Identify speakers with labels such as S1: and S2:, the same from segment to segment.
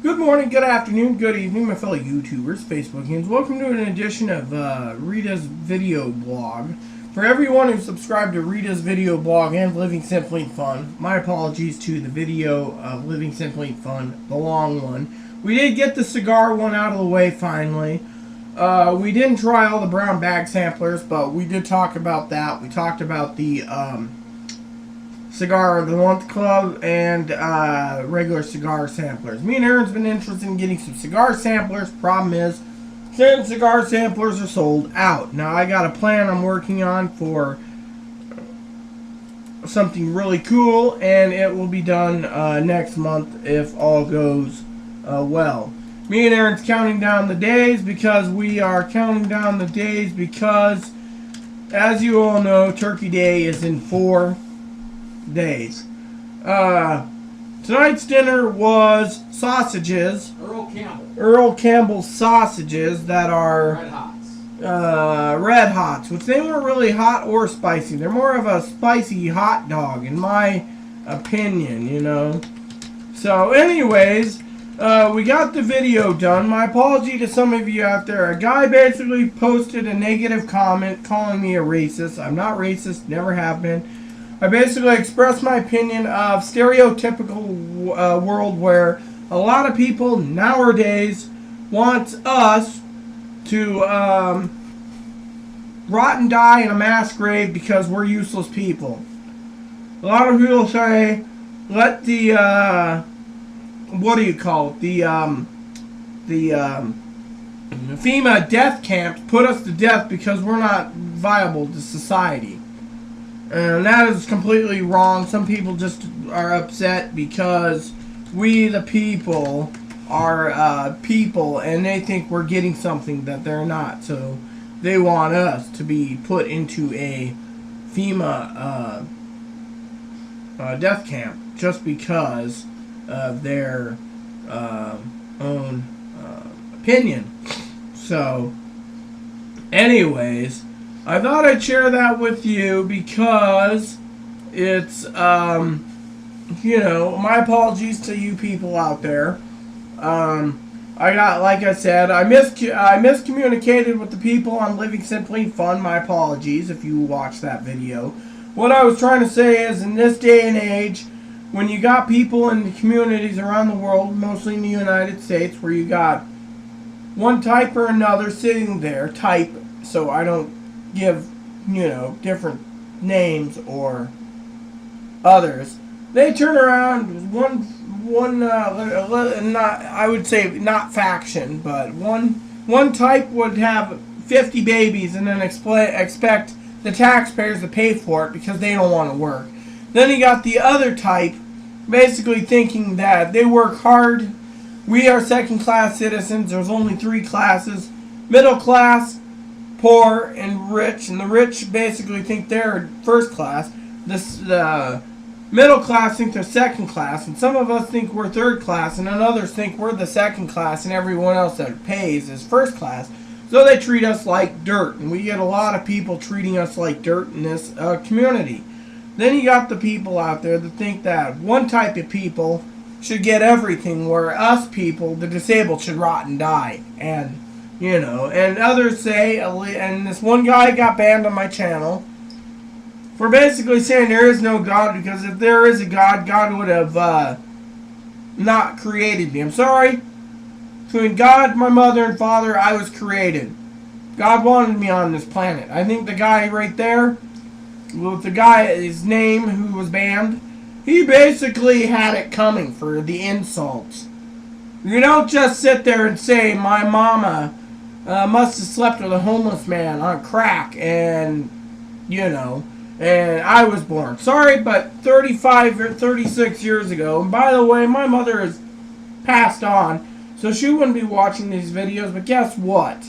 S1: Good morning, good afternoon, good evening, my fellow YouTubers, Facebookians. Welcome to an edition of Rita's video blog. For everyone who's subscribed to Rita's video blog and Living Simply Fun, my apologies to the video of Living Simply Fun, the long one. We did get the cigar one out of the way finally. We didn't try all the brown bag samplers, but we did talk about that. We talked about the Cigar of the Month Club and regular cigar samplers. Me and Aaron's been interested in getting some cigar samplers. Problem is, certain cigar samplers are sold out. Now, I got a plan I'm working on for something really cool, and it will be done next month if all goes well. Me and Aaron's counting down the days because as you all know, Turkey Day is in 4 days. Tonight's dinner was sausages. Earl Campbell's sausages that are Red Hots, which they weren't really hot or spicy. They're more of a spicy hot dog, in my opinion, you know. So, anyways, we got the video done. My apology to some of you out there. A guy basically posted a negative comment calling me a racist. I'm not racist, never have been. I basically expressed my opinion of stereotypical world where a lot of people nowadays want us to rot and die in a mass grave because we're useless people. A lot of people say, let the FEMA death camps put us to death because we're not viable to society. And that is completely wrong. Some people just are upset because we, the people, are people, and they think we're getting something that they're not. So they want us to be put into a FEMA death camp just because of their own opinion. So, anyways, I thought I'd share that with you because it's, you know, my apologies to you people out there. Like I said, I miscommunicated with the people on Living Simply Fun. My apologies if you watched that video. What I was trying to say is, in this day and age, when you got people in the communities around the world, mostly in the United States, where you got one type or another sitting there, so I don't give, you know, different names or others, they turn around I would say not faction, but one type would have 50 babies and then expect the taxpayers to pay for it because they don't want to work. Then you got the other type basically thinking that they work hard. We are second-class citizens. There's only 3 classes: middle class, poor, and rich. And the rich basically think they're first class. The middle class think they're second class, and some of us think we're third class, and then others think we're the second class, and everyone else that pays is first class. So they treat us like dirt, and we get a lot of people treating us like dirt in this community. Then you got the people out there that think that one type of people should get everything, where us people, the disabled, should rot and die. And, you know, and others say, and this one guy got banned on my channel for basically saying there is no God, because if there is a God, God would have not created me. I'm sorry. Between God, my mother, and father, I was created. God wanted me on this planet. I think the guy right there, with the guy, his name, who was banned, he basically had it coming for the insults. You don't just sit there and say, my mama must have slept with a homeless man on crack, and, you know, and I was born. Sorry, but 35 or 36 years ago, and by the way, my mother has passed on, so she wouldn't be watching these videos, but guess what?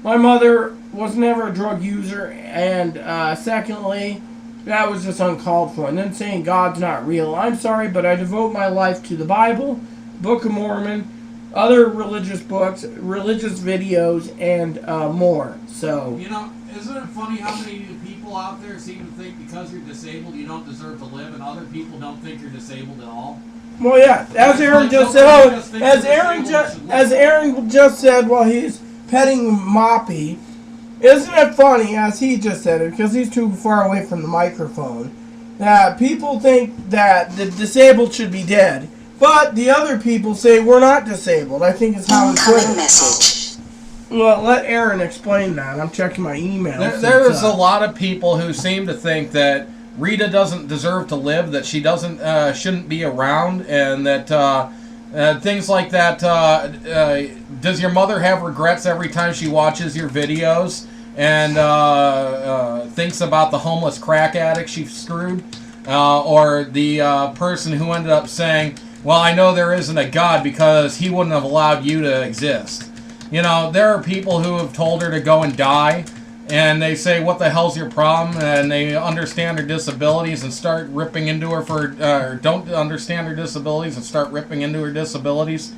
S1: My mother was never a drug user, and secondly, that was just uncalled for. And then saying God's not real. I'm sorry, but I devote my life to the Bible, Book of Mormon, other religious books, religious videos, and more. So,
S2: you know, isn't it funny how many people out there seem to think because you're disabled you don't deserve to live, and other people don't think you're disabled at all?
S1: Well, yeah, as Aaron just said. Oh, as Aaron just said while he's petting Moppy. Isn't it funny, as he just said it, because he's too far away from the microphone, that people think that the disabled should be dead, but the other people say we're not disabled. I think is how it's put.
S3: Message.
S1: Well, let Aaron explain that. I'm checking my email.
S4: There's a lot of people who seem to think that Rita doesn't deserve to live, that she shouldn't be around, and that things like that. Does your mother have regrets every time she watches your videos and thinks about the homeless crack addict she screwed? Or the person who ended up saying, well, I know there isn't a God because he wouldn't have allowed you to exist. You know, there are people who have told her to go and die, and they say, what the hell's your problem? And they understand her disabilities and start ripping into her or don't understand her disabilities and start ripping into her disabilities.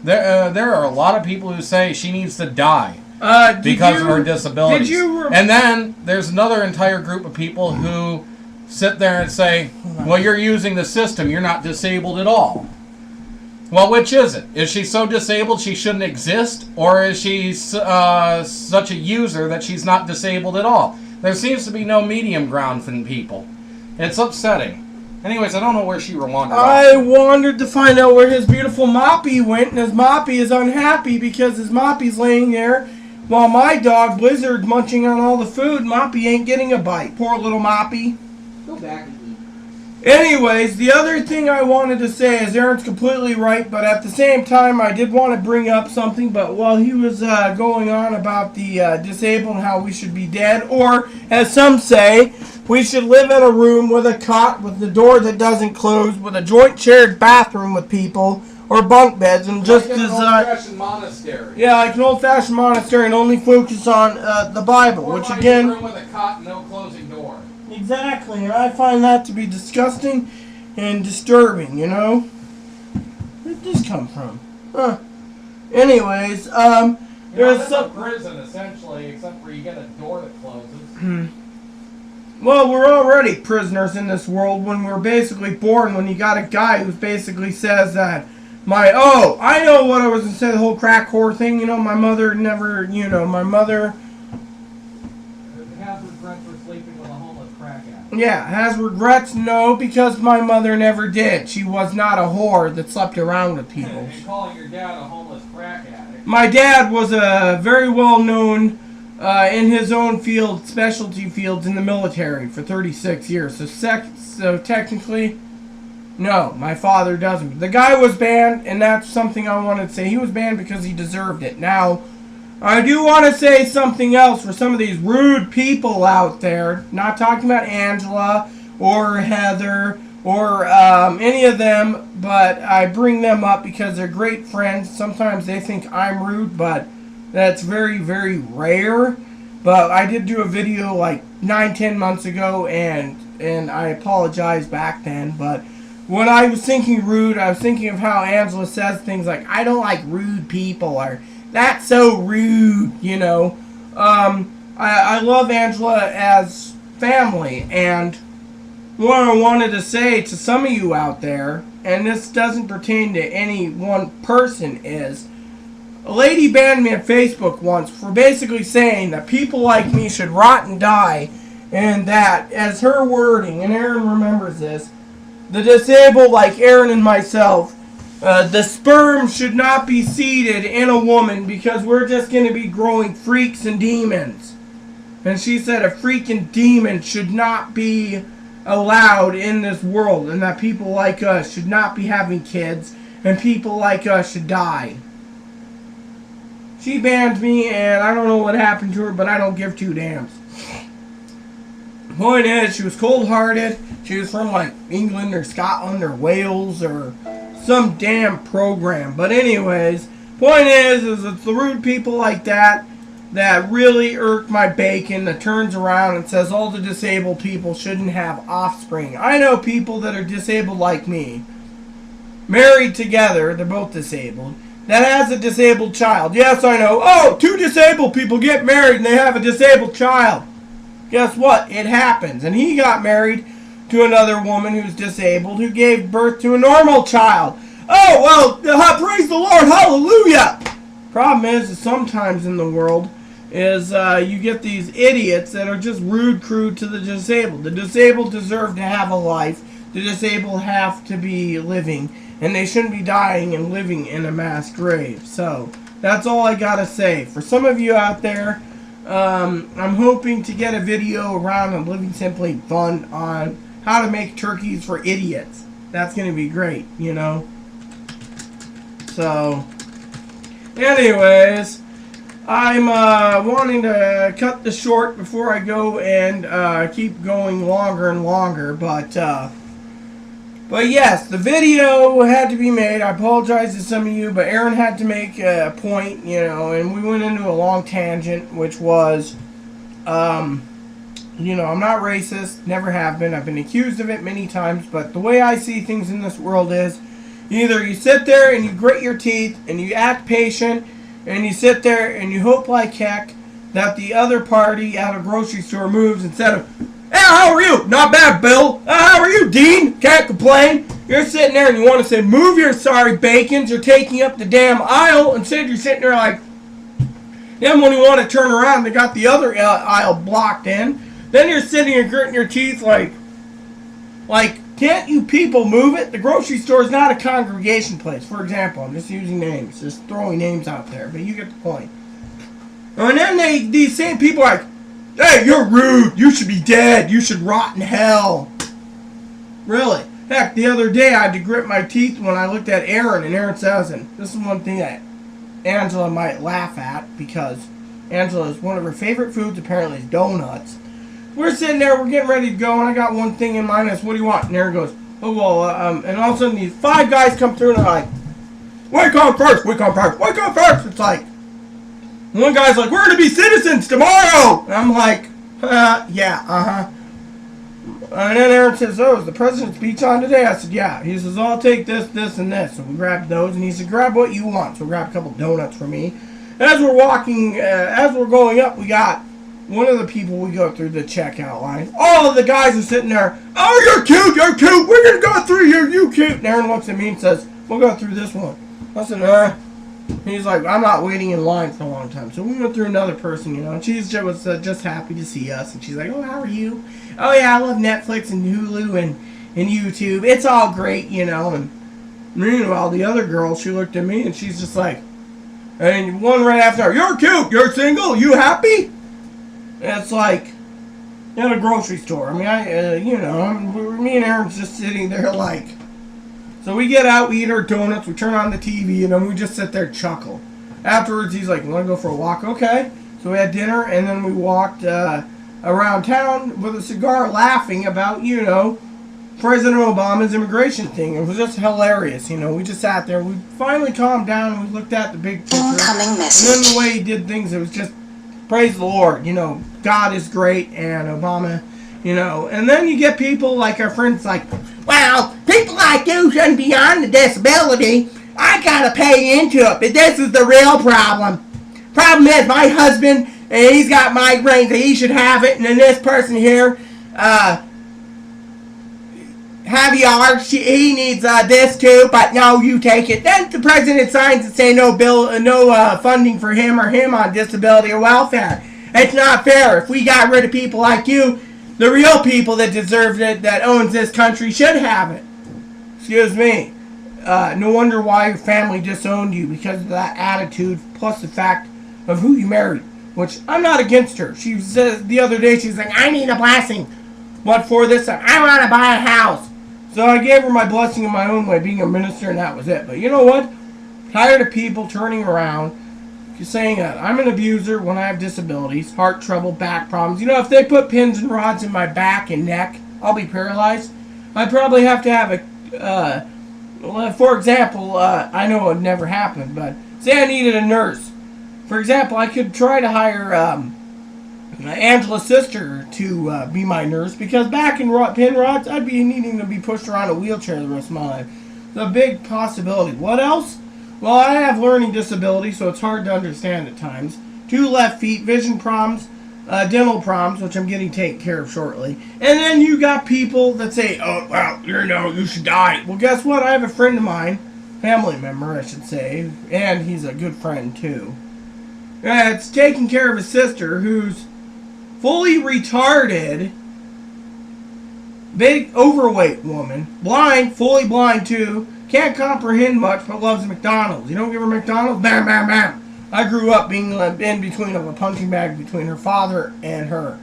S4: There are a lot of people who say she needs to die because of her disabilities. And then there's another entire group of people who sit there and say, well, you're using the system. You're not disabled at all. Well, which is it? Is she so disabled she shouldn't exist? Or is she such a user that she's not disabled at all? There seems to be no medium ground for people. It's upsetting. Anyways, I don't know where she wandered
S1: I wandered to find out where his beautiful Moppy went, and his Moppy is unhappy because his Moppy's laying there while my dog Blizzard's munching on all the food. Moppy ain't getting a bite. Poor little Moppy.
S2: Go back and eat.
S1: Anyways, the other thing I wanted to say is Aaron's completely right, but at the same time I did want to bring up something, but while he was going on about the disabled and how we should be dead, or as some say, we should live in a room with a cot with the door that doesn't close, with a joint shared bathroom with people, or bunk beds, and just
S4: like an old-fashioned monastery.
S1: Yeah, like an old-fashioned monastery, and only focus on the Bible,
S4: or
S1: which
S4: like
S1: again...
S4: a room with a cot and no closing door.
S1: Exactly, and I find that to be disgusting and disturbing, you know? Where did this come from? Huh. Anyways, there's
S4: some prison, essentially, except for you get a door that closes.
S1: Well, we're already prisoners in this world when we're basically born, when you got a guy who basically says that I know what I was going to say, the whole crack whore thing, you know, my mother never, my mother...
S2: Has regrets for sleeping with a homeless crack addict.
S1: Yeah, has regrets? No, because my mother never did. She was not a whore that slept around with people.
S2: And calling your dad a homeless crack addict.
S1: My dad was a very well-known, in his own field, specialty fields in the military for 36 years. So technically, no, my father doesn't. The guy was banned, and that's something I wanted to say. He was banned because he deserved it. Now, I do want to say something else for some of these rude people out there. Not talking about Angela or Heather or any of them, but I bring them up because they're great friends. Sometimes they think I'm rude, but that's very, very rare. But I did do a video like 9-10 months ago, and I apologize back then. But when I was thinking rude, I was thinking of how Angela says things like, I don't like rude people, or that's so rude, you know. I love Angela as family, and what I wanted to say to some of you out there, and this doesn't pertain to any one person, is a lady banned me on Facebook once for basically saying that people like me should rot and die, and that, as her wording, and Aaron remembers this, the disabled like Aaron and myself, the sperm should not be seeded in a woman because we're just going to be growing freaks and demons. And she said a freaking demon should not be allowed in this world, and that people like us should not be having kids, and people like us should die. She banned me, and I don't know what happened to her, but I don't give two damns. Point is, she was cold-hearted. She was from like England or Scotland or Wales or some damn program. But anyways, point is it's the rude people like that that really irk my bacon, that turns around and says all the disabled people shouldn't have offspring. I know people that are disabled like me, married together, they're both disabled, that has a disabled child. Yes, I know. Oh, two disabled people get married and they have a disabled child. Guess what? It happens. And he got married to another woman who's disabled who gave birth to a normal child. Oh, well, praise the Lord, hallelujah! Problem is sometimes in the world is you get these idiots that are just rude, crude to the disabled. The disabled deserve to have a life. The disabled have to be living, and they shouldn't be dying and living in a mass grave. So that's all I gotta say. For some of you out there, I'm hoping to get a video around on Living Simply Fun on how to make turkeys for idiots. That's gonna be great, you know. So, anyways, I'm wanting to cut this short before I go and keep going longer and longer, but yes, the video had to be made. I apologize to some of you, but Aaron had to make a point, you know, and we went into a long tangent, which was, you know, I'm not racist, never have been. I've been accused of it many times, but the way I see things in this world is, either you sit there and you grit your teeth and you act patient, and you sit there and you hope like heck that the other party at a grocery store moves instead of, hey, how are you? Not bad, Bill. How are you, Dean? Can't complain. You're sitting there and you want to say, move your sorry bacons. You're taking up the damn aisle. Instead, you're sitting there like, then when you want to turn around, they got the other aisle blocked in. Then you're sitting and gritting your teeth like, can't you people move it? The grocery store is not a congregation place. For example, I'm just using names, just throwing names out there, but you get the point. And then these same people are like, hey, you're rude. You should be dead. You should rot in hell. Really? Heck, the other day I had to grit my teeth when I looked at Aaron, and Aaron says, and this is one thing that Angela might laugh at, because Angela's one of her favorite foods apparently is donuts. We're sitting there, we're getting ready to go, and I got one thing in mind. I said, what do you want? And Aaron goes, oh, well, and all of a sudden these 5 guys come through and they're like, we come first, we come first, we come first. It's like, one guy's like, we're going to be citizens tomorrow. And I'm like, yeah, uh-huh. And then Aaron says, oh, is the president's speech on today? I said, yeah. He says, I'll take this, this, and this. So we grabbed those, and he said, grab what you want. So we grabbed a couple donuts for me. And as we're walking, as we're going up, we got one of the people we go through the checkout line. All of the guys are sitting there, oh, you're cute, we're going to go through you cute. And Aaron looks at me and says, we'll go through this one. I said, He's like, I'm not waiting in line for a long time. So we went through another person, you know, and she was just happy to see us. And she's like, oh, how are you? Oh, yeah, I love Netflix and Hulu and YouTube. It's all great, you know. And meanwhile, the other girl, she looked at me and she's just like, and one right after her, you're cute, you're single, you happy? And it's like, in a grocery store. I mean, you know, me and Aaron's just sitting there like, so we get out, we eat our donuts, we turn on the TV, and then we just sit there and chuckle. Afterwards, he's like, you want to go for a walk? Okay. So we had dinner, and then we walked around town with a cigar laughing about, you know, President Obama's immigration thing. It was just hilarious, you know. We just sat there. We finally calmed down, and we looked at the big picture.
S3: Incoming message.
S1: And then the way he did things, it was just, praise the Lord. You know, God is great, and Obama, you know. And then you get people like our friends like, well, people like you shouldn't be on the disability. I gotta pay into it, but this is the real problem. Problem is, my husband, and he's got migraines, and he should have it, and then this person here, Javier, he needs this too, but no, you take it. Then the president signs and say no funding for him or him on disability or welfare. It's not fair. If we got rid of people like you, the real people that deserve it, that owns this country, should have it. Excuse me. No wonder why your family disowned you, because of that attitude, plus the fact of who you married, which I'm not against her. She said the other day, she's like, I need a blessing. What for this time? I want to buy a house. So I gave her my blessing in my own way, being a minister, and that was it. But you know what? Tired of people turning around, saying that I'm an abuser when I have disabilities, heart trouble, back problems. You know, if they put pins and rods in my back and neck, I'll be paralyzed. I'd probably have to have a, for example, I know it would never happen, but say I needed a nurse. For example, I could try to hire Angela's sister to be my nurse, because back in pin rods, I'd be needing to be pushed around a wheelchair the rest of my life. It's a big possibility. What else? Well, I have learning disability, so it's hard to understand at times. 2 left feet, vision problems, dental problems, which I'm getting taken care of shortly. And then you got people that say, oh, well, you should die. Well, guess what? I have a friend of mine, family member, I should say, and he's a good friend, too. It's taking care of his sister, who's fully retarded, big, overweight woman, blind, fully blind, too, can't comprehend much, but loves McDonald's. You don't give her McDonald's? Bam, bam, bam. I grew up being in between of a punching bag between her father and her.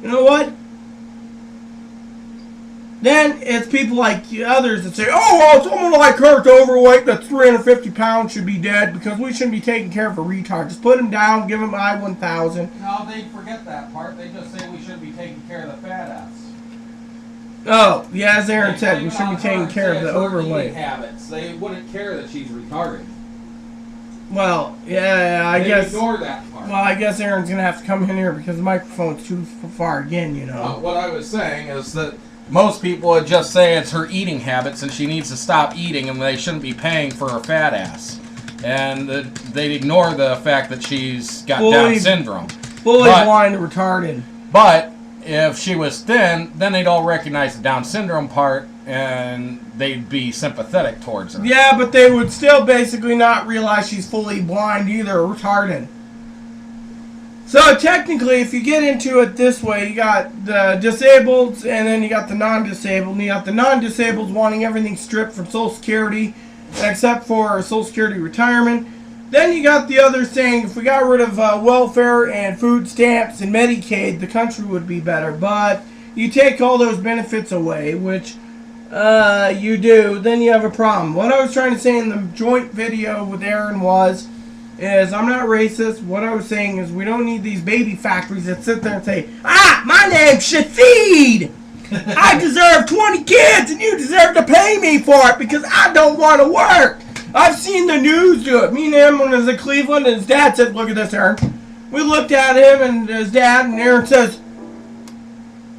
S1: You know what? Then it's people like others that say, oh, well, someone like her that's overweight, that's 350 pounds, should be dead because we shouldn't be taking care of a retard. Just put him down, give him I-1000.
S2: No, they forget that part. They just say we shouldn't be taking care of the fat ass.
S1: Oh, yeah, as Aaron said, we should be taking care of the overweight.
S2: Habits. They wouldn't care that she's retarded.
S1: Well, yeah, I guess.
S2: Ignore that part.
S1: Well, I guess Aaron's gonna have to come in here because the microphone's too far again. You know.
S4: What I was saying is that most people would just say it's her eating habits and she needs to stop eating, and they shouldn't be paying for her fat ass. And they'd ignore the fact that she's got Down syndrome.
S1: Fully blind, retarded.
S4: But if she was thin, then they'd all recognize the Down syndrome part, and they'd be sympathetic towards her.
S1: Yeah, but they would still basically not realize she's fully blind either, or retarded. So technically, if you get into it this way, you got the disabled, and then you got the non-disabled, and you got the non-disabled wanting everything stripped from Social Security, except for Social Security retirement. Then you got the others saying if we got rid of welfare and food stamps and Medicaid, the country would be better. But you take all those benefits away, which you do, then you have a problem. What I was trying to say in the joint video with Aaron is I'm not racist. What I was saying is we don't need these baby factories that sit there and say, my name's Shafid. I deserve 20 kids and you deserve to pay me for it because I don't want to work. I've seen the news do it. Me and him when he was in Cleveland, and his dad said, look at this, Aaron. We looked at him and his dad, and Aaron says,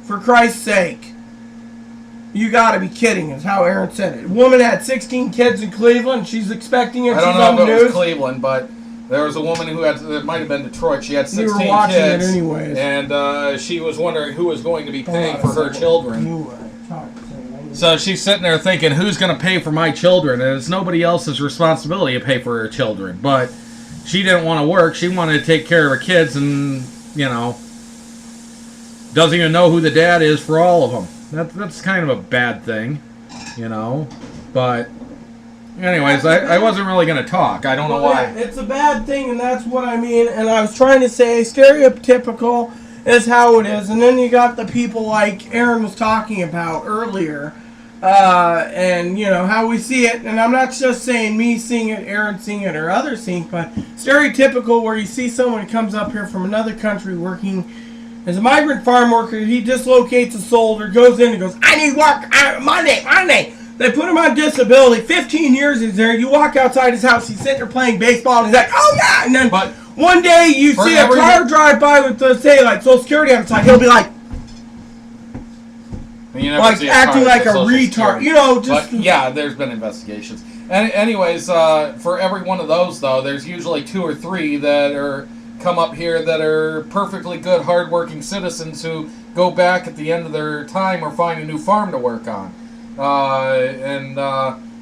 S1: for Christ's sake, you gotta be kidding, is how Aaron said it. A woman had 16 kids in Cleveland, she's expecting it,
S4: I don't
S1: she's
S4: know
S1: on the
S4: if it
S1: news.
S4: was Cleveland, but there was a woman who had, it might have been Detroit, she had 16
S1: We were watching
S4: kids.
S1: it anyways.
S4: And she was wondering who was going to be paying for her children. So she's sitting there thinking, who's going to pay for my children? And it's nobody else's responsibility to pay for her children. But she didn't want to work. She wanted to take care of her kids and, doesn't even know who the dad is for all of them. That's kind of a bad thing, But anyways, I wasn't really going to talk. I don't know why.
S1: Yeah, it's a bad thing, and that's what I mean. And I was trying to say stereotypical is how it is. And then you got the people like Aaron was talking about earlier. And how we see it, and I'm not just saying me seeing it, Aaron seeing it, or others seeing it, but stereotypical where you see someone who comes up here from another country working as a migrant farm worker, he dislocates a shoulder, goes in and goes, I need work, Monday. They put him on disability, 15 years he's there, you walk outside his house, he's sitting there playing baseball, and he's like, oh yeah, and then one day you see a car drive by with, say, like Social Security on the side, he'll be like, acting like a retard,
S4: But yeah, there's been investigations. Anyways, for every one of those, though, there's usually 2 or 3 that come up here that are perfectly good, hardworking citizens who go back at the end of their time or find a new farm to work on.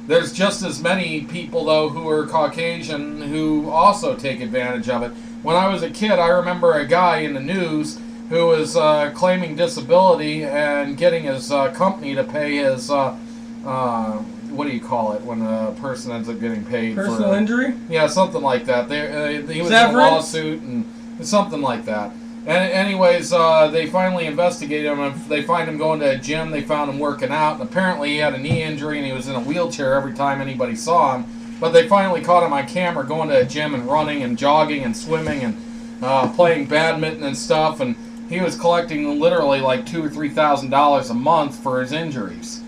S4: There's just as many people, though, who are Caucasian who also take advantage of it. When I was a kid, I remember a guy in the news who was claiming disability and getting his company to pay his, what do you call it when a person ends up getting paid?
S1: Personal injury?
S4: Yeah, something like that. He was in a lawsuit and something like that. And anyways, they finally investigated him, and they find him going to a gym. They found him working out, and apparently he had a knee injury, and he was in a wheelchair every time anybody saw him. But they finally caught him on camera going to a gym and running and jogging and swimming and playing badminton and stuff, and he was collecting literally like $2,000 or $3,000 a month for his injuries.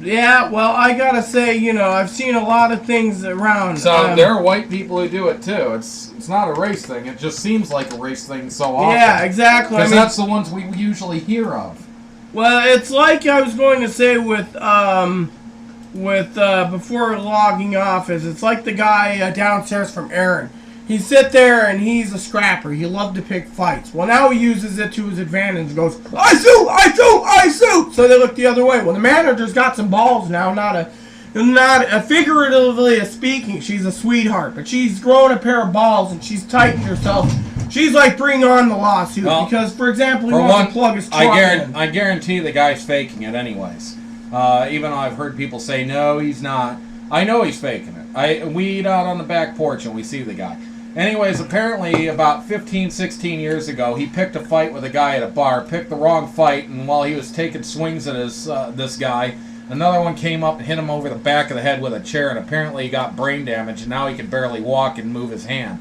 S1: Yeah, well, I gotta say, I've seen a lot of things around.
S4: So there are white people who do it too. It's not a race thing. It just seems like a race thing so often.
S1: Yeah, exactly.
S4: Because that's the ones we usually hear of.
S1: Well, it's like I was going to say with before logging off, it's like the guy downstairs from Aaron. He'd sit there and he's a scrapper. He loved to pick fights. Well, now he uses it to his advantage and goes, I sue, I sue, I sue. So they look the other way. Well, the manager's got some balls now, not a figuratively speaking. She's a sweetheart, but she's grown a pair of balls and she's tightened herself. She's like, bring on the lawsuit because, for example, he wants to plug his truck in.
S4: I guarantee the guy's faking it anyways. Even though I've heard people say, no, he's not. I know he's faking it. We eat out on the back porch and we see the guy. Anyways, apparently about 15, 16 years ago, he picked a fight with a guy at a bar, picked the wrong fight, and while he was taking swings at this guy, another one came up and hit him over the back of the head with a chair, and apparently he got brain damage, and now he can barely walk and move his hand.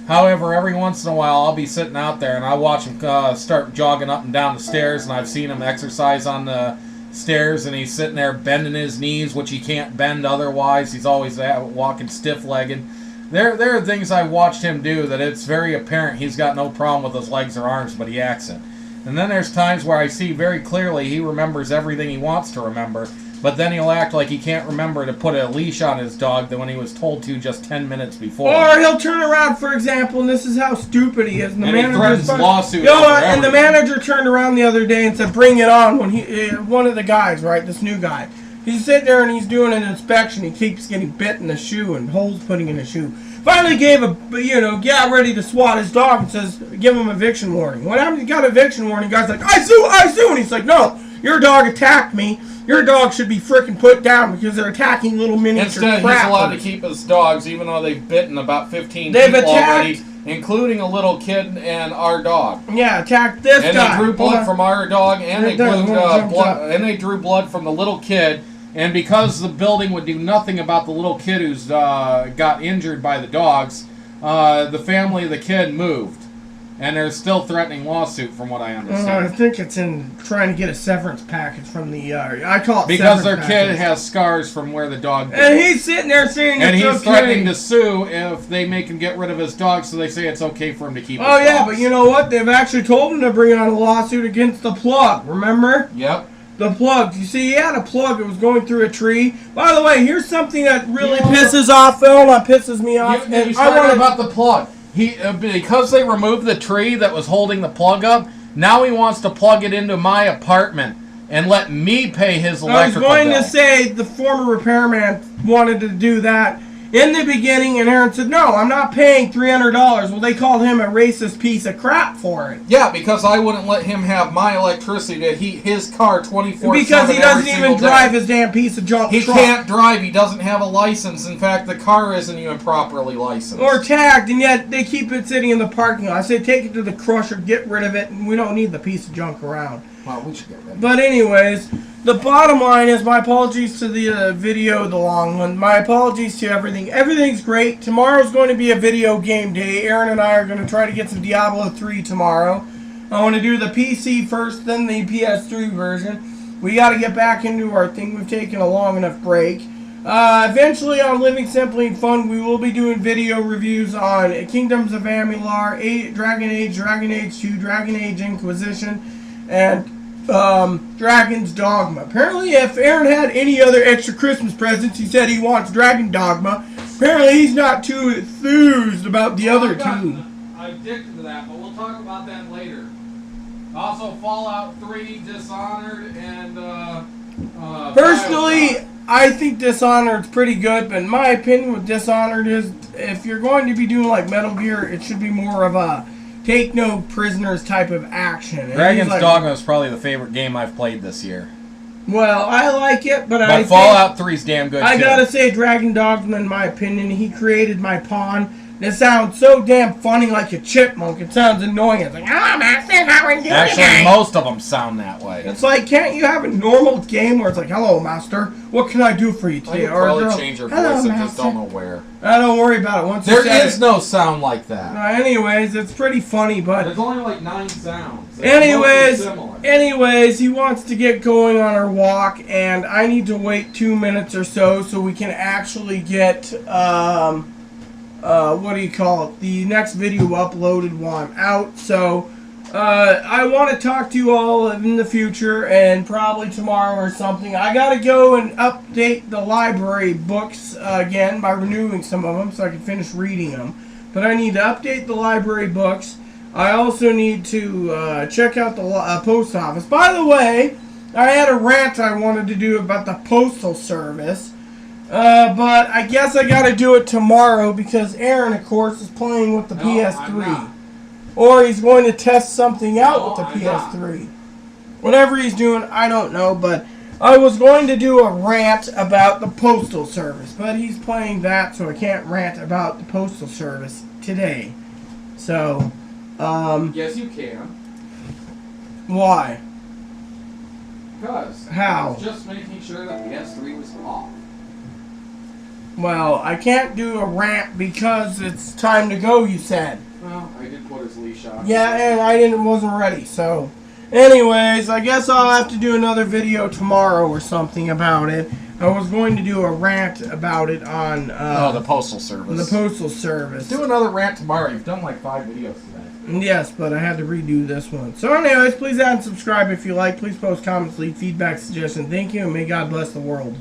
S4: However, every once in a while, I'll be sitting out there, and I watch him start jogging up and down the stairs, and I've seen him exercise on the stairs, and he's sitting there bending his knees, which he can't bend otherwise. He's always walking stiff-legged. There are things I watched him do that it's very apparent he's got no problem with his legs or arms, but he acts it. And then there's times where I see very clearly he remembers everything he wants to remember, but then he'll act like he can't remember to put a leash on his dog when he was told to just 10 minutes before.
S1: Or he'll turn around, for example, and this is how stupid he is. And
S4: he threatens lawsuit.
S1: And the manager turned around the other day and said, bring it on. When one of the guys, right, this new guy, he's sitting there and he's doing an inspection. He keeps getting bit in the shoe and holes putting in the shoe. Finally gave got ready to swat his dog and says, give him eviction warning. What happened? He got eviction warning. The guy's like, I sue. And he's like, no, your dog attacked me. Your dog should be freaking put down because they're attacking little miniature
S4: Instead,
S1: crappers.
S4: he's allowed to keep his dogs, even though they've bitten about 15 people already, including a little kid and our dog.
S1: Yeah, attacked this guy.
S4: And they drew blood from our dog, and they drew blood from the little kid. And because the building would do nothing about the little kid who's got injured by the dogs, the family of the kid moved. And they're still threatening lawsuit, from what I understand.
S1: I think it's in trying to get a severance package from the. I call it
S4: because their
S1: package.
S4: kid has scars from where the dog bit.
S1: And he's sitting there saying
S4: and
S1: it's
S4: he's
S1: okay.
S4: threatening to sue if they make him get rid of his dog, so they say it's okay for him to keep his dogs.
S1: Yeah, but you know what? They've actually told him to bring on a lawsuit against the plug, remember?
S4: Yep.
S1: The plug. You see, he had a plug that was going through a tree. By the way, here's something that really pisses off Phil. That pisses me off.
S4: You started about the plug. Because they removed the tree that was holding the plug up, now he wants to plug it into my apartment and let me pay his electrical bill.
S1: I was going to say the former repairman wanted to do that in the beginning, and Aaron said, no, I'm not paying $300. Well, they called him a racist piece of crap for it.
S4: Yeah, because I wouldn't let him have my electricity to heat his car 24/7.
S1: Because he doesn't even drive his damn piece of junk truck.
S4: He can't drive. He doesn't have a license. In fact, the car isn't even properly licensed.
S1: Or tagged, and yet they keep it sitting in the parking lot. I say take it to the crusher, get rid of it, and we don't need the piece of junk around.
S4: Well, we should get rid of it.
S1: But anyways, the bottom line is my apologies to the video, the long one. My apologies to everything. Everything's great. Tomorrow's going to be a video game day. Aaron and I are going to try to get some Diablo 3 tomorrow. I want to do the PC first, then the PS3 version. We got to get back into our thing. We've taken a long enough break. Eventually on Living Simply and Fun, we will be doing video reviews on Kingdoms of Amular, Dragon Age, Dragon Age 2, Dragon Age Inquisition, and Dragon's Dogma. Apparently, if Aaron had any other extra Christmas presents, he said he wants Dragon Dogma. Apparently, he's not too enthused about the other two.
S4: I'm addicted to that, but we'll talk about that later. Also, Fallout 3, Dishonored, and
S1: personally, I think Dishonored's pretty good, but in my opinion with Dishonored is, if you're going to be doing like Metal Gear, it should be more of a take no prisoners type of action.
S4: Dragon's Dogma is probably the favorite game I've played this year.
S1: Well, I like it, but I
S4: Fallout 3 is damn good,
S1: I gotta say, Dragon Dogma, in my opinion, he created my pawn. It sounds so damn funny, like a chipmunk. It sounds annoying. It's like, oh, master, how are you today?
S4: Actually, most of them sound that way.
S1: It's like, can't you have a normal game where it's like, hello, master, what can I do for you today?
S4: I could probably change your voice, I just don't know where.
S1: Don't worry about it. Once
S4: there is no sound like that.
S1: Anyways, it's pretty funny, but
S4: there's only like 9 sounds.
S1: Anyways, he wants to get going on our walk, and I need to wait 2 minutes or so we can actually get the next video uploaded while I'm out. So I want to talk to you all in the future, and probably tomorrow or something. I gotta go and update the library books again by renewing some of them so I can finish reading them. but I need to update the library books. I also need to check out the post office. By the way, I had a rant I wanted to do about the Postal Service, but I guess I got to do it tomorrow because Aaron, of course, is playing with the
S2: No,
S1: PS3.
S2: I'm not.
S1: Or he's going to test something out
S2: No,
S1: with the
S2: I'm
S1: PS3. Whatever he's doing, I don't know, but I was going to do a rant about the Postal Service, but he's playing that, so I can't rant about the Postal Service today. So,
S2: Yes, you can.
S1: why?
S2: Because.
S1: How?
S2: I was just making sure that the S3 was off.
S1: Well, I can't do a rant because it's time to go, you said.
S2: Well, I did put his leash on.
S1: Yeah, and wasn't ready, so. Anyways, I guess I'll have to do another video tomorrow or something about it. I was going to do a rant about it on
S4: the Postal Service.
S1: the Postal Service.
S4: Do another rant tomorrow. You've done like 5 videos today.
S1: Yes, but I had to redo this one. So anyways, please add and subscribe if you like. Please post comments, leave feedback, suggestions. Thank you, and may God bless the world.